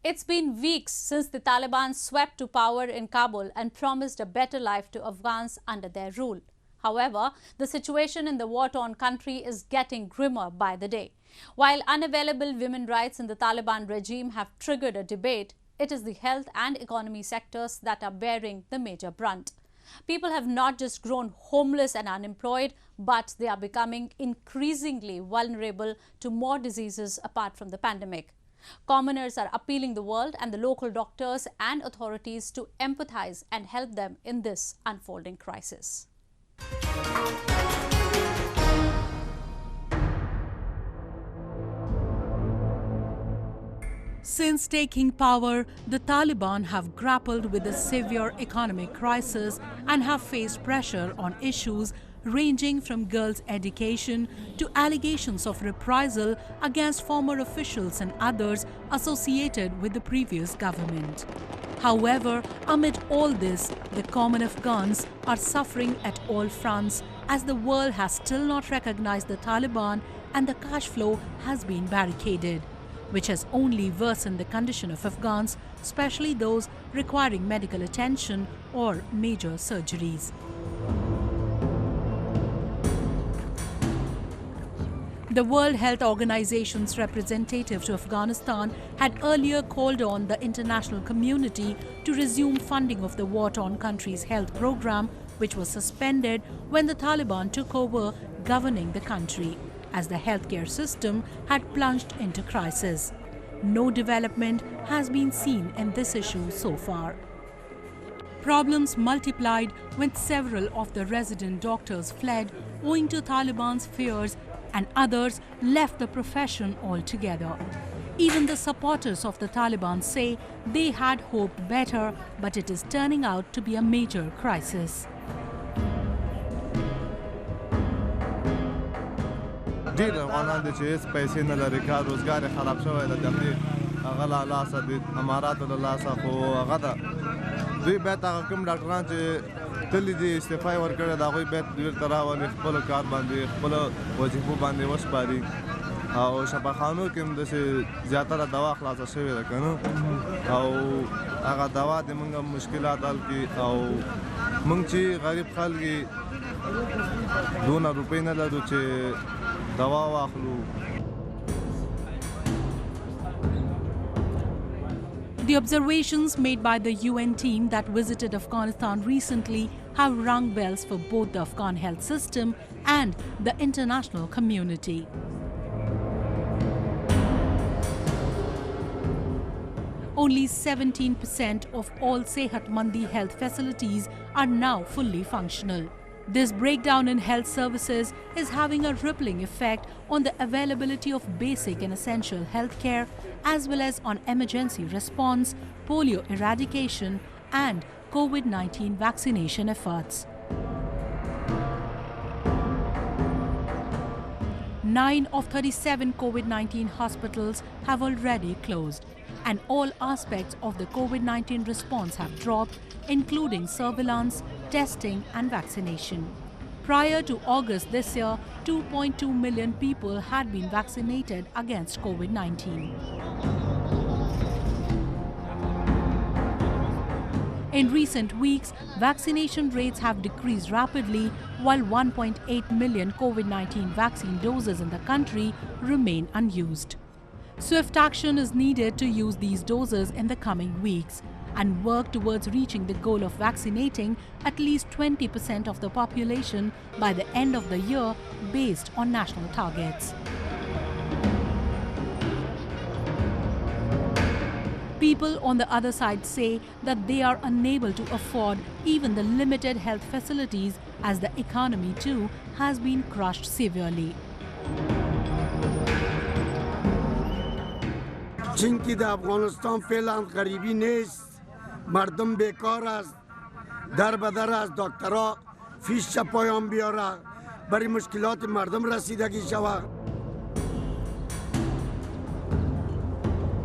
It's been weeks since the Taliban swept to power in Kabul and promised a better life to Afghans under their rule. However, the situation in the war-torn country is getting grimmer by the day. While unavailable women's rights in the Taliban regime have triggered a debate, it is the health and economy sectors that are bearing the major brunt. People have not just grown homeless and unemployed, but they are becoming increasingly vulnerable to more diseases apart from the pandemic. Commoners are appealing the world and the local doctors and authorities to empathize and help them in this unfolding crisis. Since taking power, the Taliban have grappled with a severe economic crisis and have faced pressure on issues ranging from girls' education to allegations of reprisal against former officials and others associated with the previous government. However, amid all this, the common Afghans are suffering at all fronts as the world has still not recognized the Taliban and the cash flow has been barricaded, which has only worsened the condition of Afghans, especially those requiring medical attention or major surgeries. The World Health Organization's representative to Afghanistan had earlier called on the international community to resume funding of the war-torn country's health program, which was suspended when the Taliban took over governing the country, as the healthcare system had plunged into crisis. No development has been seen in this issue so far. Problems multiplied when several of the resident doctors fled owing to Taliban's fears, and others left the profession altogether. Even the supporters of the Taliban say they had hoped better, but it is turning out to be a major crisis. تللی دی استعفای ورکړه دا غوي بیت ډیر تراول خپل کار باندې خپل وظیفو باندې وسپاري او شفاخانو کې هم د زیاتره دوا خلاصه شوې ده کنه او هغه دوا د موږ مشکلات حل کی او موږ چې غریب خلک دونه روپۍ نه لرو چې دوا واخلو. The observations made by the UN team that visited Afghanistan recently have rung bells for both the Afghan health system and the international community. Only 17% of all Sehat Mandi health facilities are now fully functional. This breakdown in health services is having a rippling effect on the availability of basic and essential health care, as well as on emergency response, polio eradication, and COVID-19 vaccination efforts. 9 of 37 COVID-19 hospitals have already closed, and all aspects of the COVID-19 response have dropped, including surveillance, testing and vaccination. Prior to August this year, 2.2 million people had been vaccinated against COVID-19. In recent weeks, vaccination rates have decreased rapidly, while 1.8 million COVID-19 vaccine doses in the country remain unused. Swift action is needed to use these doses in the coming weeks and work towards reaching the goal of vaccinating at least 20% of the population by the end of the year based on national targets. People on the other side say that they are unable to afford even the limited health facilities as the economy too has been crushed severely. چونکی در افغانستان فعلا غریبی نیست، مردم بیکار است، در بدر از دکترها فیش پایان بیاره، برای مشکلات مردم رسیدگی شود.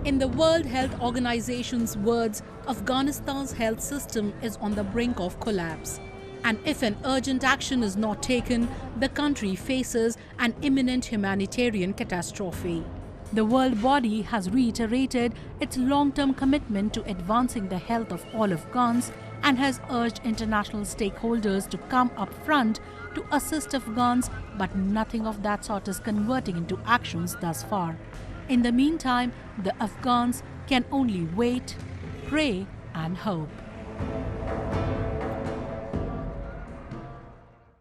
In the World Health Organization's words, Afghanistan's health system is on the brink of collapse. And if an urgent action is not taken, the country faces an imminent humanitarian catastrophe. The world body has reiterated its long-term commitment to advancing the health of all Afghans and has urged international stakeholders to come up front to assist Afghans, but nothing of that sort is converting into actions thus far. In the meantime, the Afghans can only wait, pray and hope.